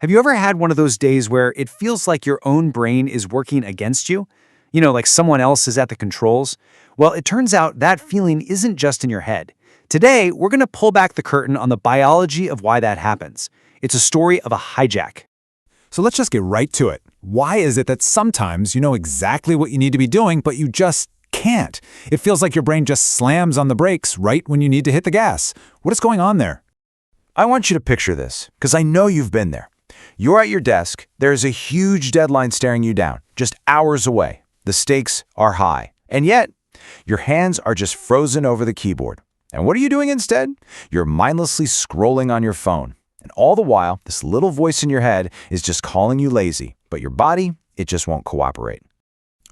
Have you ever had one of those days where it feels like your own brain is working against you? Like someone else is at the controls? Well, it turns out that feeling isn't just in your head. Today, we're going to pull back the curtain on the biology of why that happens. It's a story of a hijack. So let's just get right to it. Why is it that sometimes you know exactly what you need to be doing, but you just can't? It feels like your brain just slams on the brakes right when you need to hit the gas. What is going on there? I want you to picture this, because I know you've been there. You're at your desk, there's a huge deadline staring you down, just hours away. The stakes are high, and yet, your hands are just frozen over the keyboard. And what are you doing instead? You're mindlessly scrolling on your phone. And all the while, this little voice in your head is just calling you lazy, but your body, it just won't cooperate.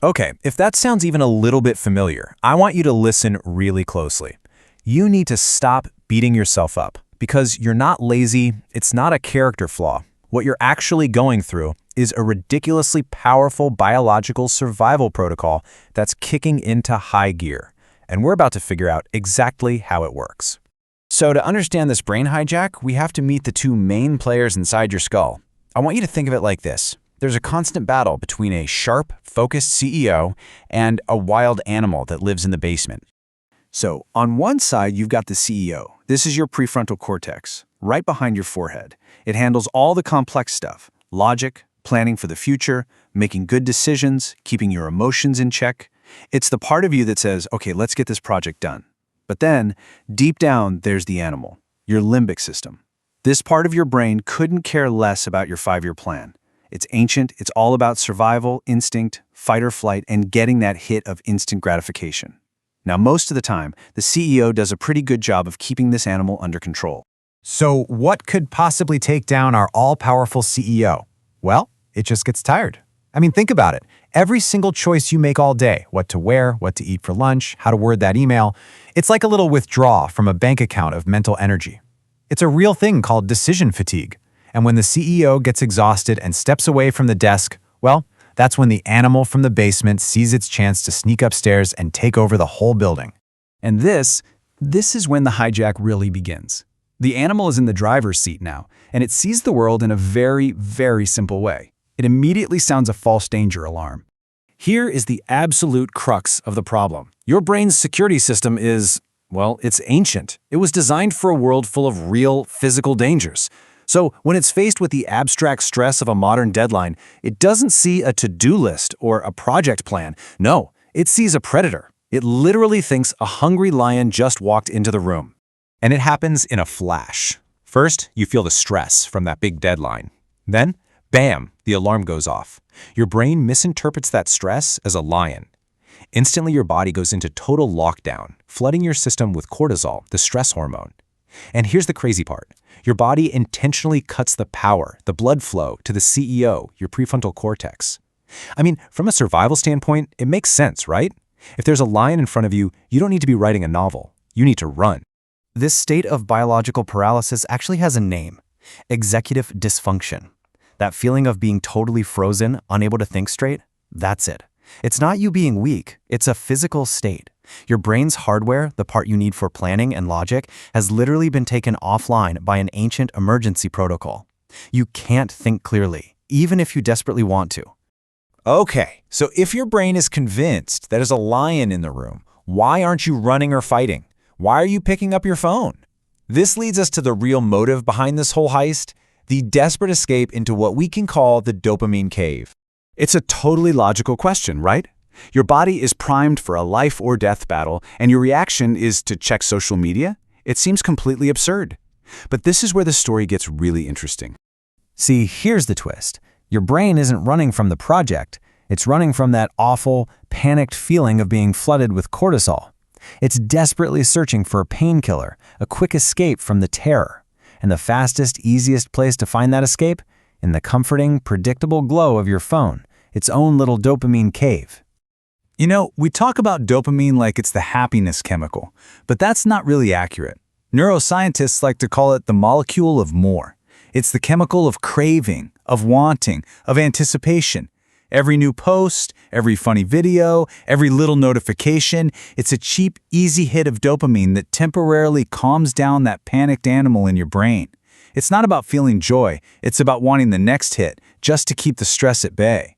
Okay, if that sounds even a little bit familiar, I want you to listen really closely. You need to stop beating yourself up, because you're not lazy, it's not a character flaw. What you're actually going through is a ridiculously powerful biological survival protocol that's kicking into high gear. And we're about to figure out exactly how it works. So to understand this brain hijack, we have to meet the two main players inside your skull. I want you to think of it like this. There's a constant battle between a sharp, focused CEO and a wild animal that lives in the basement. So, on one side, you've got the CEO. This is your prefrontal cortex, right behind your forehead. It handles all the complex stuff: logic, planning for the future, making good decisions, keeping your emotions in check. It's the part of you that says, okay, let's get this project done. But then, deep down, there's the animal, your limbic system. This part of your brain couldn't care less about your 5-year plan. It's ancient, it's all about survival, instinct, fight or flight, and getting that hit of instant gratification. Now, most of the time, the CEO does a pretty good job of keeping this animal under control. So what could possibly take down our all-powerful CEO? Well, it just gets tired. I mean, think about it. Every single choice you make all day, what to wear, what to eat for lunch, how to word that email, it's like a little withdrawal from a bank account of mental energy. It's a real thing called decision fatigue. And when the CEO gets exhausted and steps away from the desk, well, that's when the animal from the basement sees its chance to sneak upstairs and take over the whole building. And this is when the hijack really begins. The animal is in the driver's seat now, and it sees the world in a very, very simple way. It immediately sounds a false danger alarm. Here is the absolute crux of the problem. Your brain's security system is, well, it's ancient. It was designed for a world full of real, physical dangers. So when it's faced with the abstract stress of a modern deadline, it doesn't see a to-do list or a project plan. No, it sees a predator. It literally thinks a hungry lion just walked into the room. And it happens in a flash. First, you feel the stress from that big deadline. Then, bam, the alarm goes off. Your brain misinterprets that stress as a lion. Instantly, your body goes into total lockdown, flooding your system with cortisol, the stress hormone. And here's the crazy part. Your body intentionally cuts the power, the blood flow, to the CEO, your prefrontal cortex. I mean, from a survival standpoint, it makes sense, right? If there's a lion in front of you, you don't need to be writing a novel. You need to run. This state of biological paralysis actually has a name: executive dysfunction. That feeling of being totally frozen, unable to think straight, that's it. It's not you being weak, it's a physical state. Your brain's hardware, the part you need for planning and logic, has literally been taken offline by an ancient emergency protocol. You can't think clearly, even if you desperately want to. Okay, so if your brain is convinced that there's a lion in the room, why aren't you running or fighting? Why are you picking up your phone? This leads us to the real motive behind this whole heist: the desperate escape into what we can call the dopamine cave. It's a totally logical question, right? Your body is primed for a life or death battle, and your reaction is to check social media? It seems completely absurd. But this is where the story gets really interesting. See, here's the twist. Your brain isn't running from the project. It's running from that awful, panicked feeling of being flooded with cortisol. It's desperately searching for a painkiller, a quick escape from the terror. And the fastest, easiest place to find that escape? In the comforting, predictable glow of your phone, its own little dopamine cave. You know, we talk about dopamine like it's the happiness chemical, but that's not really accurate. Neuroscientists like to call it the molecule of more. It's the chemical of craving, of wanting, of anticipation. Every new post, every funny video, every little notification, it's a cheap, easy hit of dopamine that temporarily calms down that panicked animal in your brain. It's not about feeling joy, it's about wanting the next hit, just to keep the stress at bay.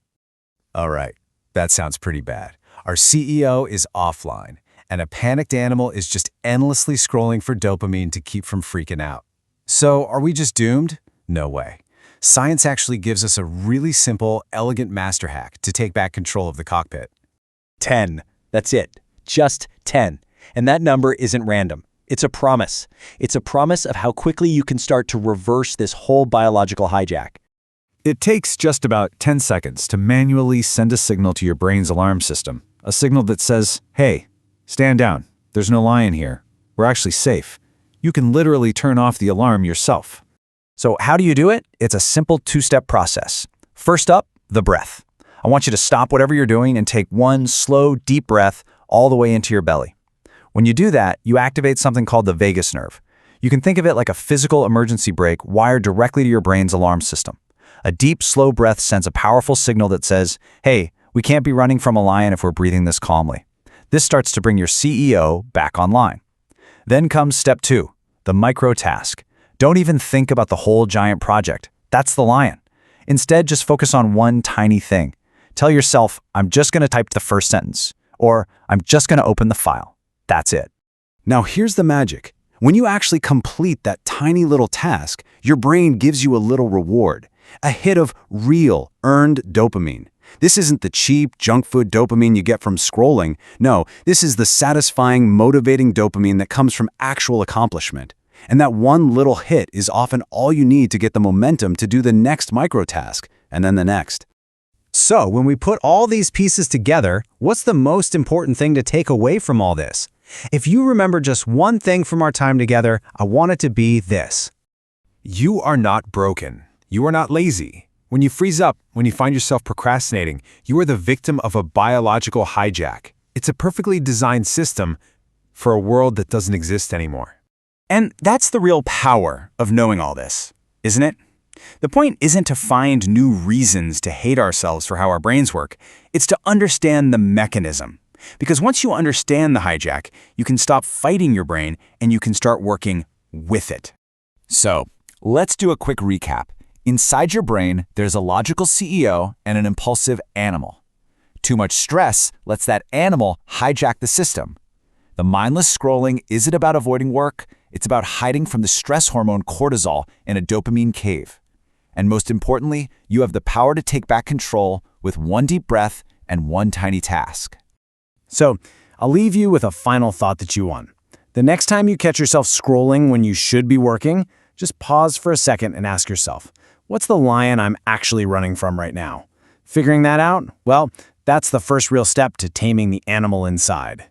All right, that sounds pretty bad. Our CEO is offline, and a panicked animal is just endlessly scrolling for dopamine to keep from freaking out. So, are we just doomed? No way. Science actually gives us a really simple, elegant master hack to take back control of the cockpit. 10. That's it. Just 10. And that number isn't random. It's a promise. It's a promise of how quickly you can start to reverse this whole biological hijack. It takes just about 10 seconds to manually send a signal to your brain's alarm system. A signal that says, hey, stand down. There's no lion here. We're actually safe. You can literally turn off the alarm yourself. So how do you do it? It's a simple two-step process. First up, the breath. I want you to stop whatever you're doing and take one slow, deep breath all the way into your belly. When you do that, you activate something called the vagus nerve. You can think of it like a physical emergency brake wired directly to your brain's alarm system. A deep, slow breath sends a powerful signal that says, hey, we can't be running from a lion if we're breathing this calmly. This starts to bring your CEO back online. Then comes step 2, the micro task. Don't even think about the whole giant project. That's the lion. Instead, just focus on one tiny thing. Tell yourself, I'm just going to type the first sentence, or I'm just going to open the file. That's it. Now here's the magic. When you actually complete that tiny little task, your brain gives you a little reward, a hit of real, earned dopamine. This isn't the cheap, junk food dopamine you get from scrolling. No, this is the satisfying, motivating dopamine that comes from actual accomplishment. And that one little hit is often all you need to get the momentum to do the next micro task, and then the next. So, when we put all these pieces together, what's the most important thing to take away from all this? If you remember just one thing from our time together, I want it to be this. You are not broken. You are not lazy. When you freeze up, when you find yourself procrastinating, you are the victim of a biological hijack. It's a perfectly designed system for a world that doesn't exist anymore. And that's the real power of knowing all this, isn't it? The point isn't to find new reasons to hate ourselves for how our brains work. It's to understand the mechanism. Because once you understand the hijack, you can stop fighting your brain and you can start working with it. So, let's do a quick recap. Inside your brain, there's a logical CEO and an impulsive animal. Too much stress lets that animal hijack the system. The mindless scrolling isn't about avoiding work. It's about hiding from the stress hormone cortisol in a dopamine cave. And most importantly, you have the power to take back control with one deep breath and one tiny task. So, I'll leave you with a final thought that you want. The next time you catch yourself scrolling when you should be working, just pause for a second and ask yourself, what's the lion I'm actually running from right now? Figuring that out? Well, that's the first real step to taming the animal inside.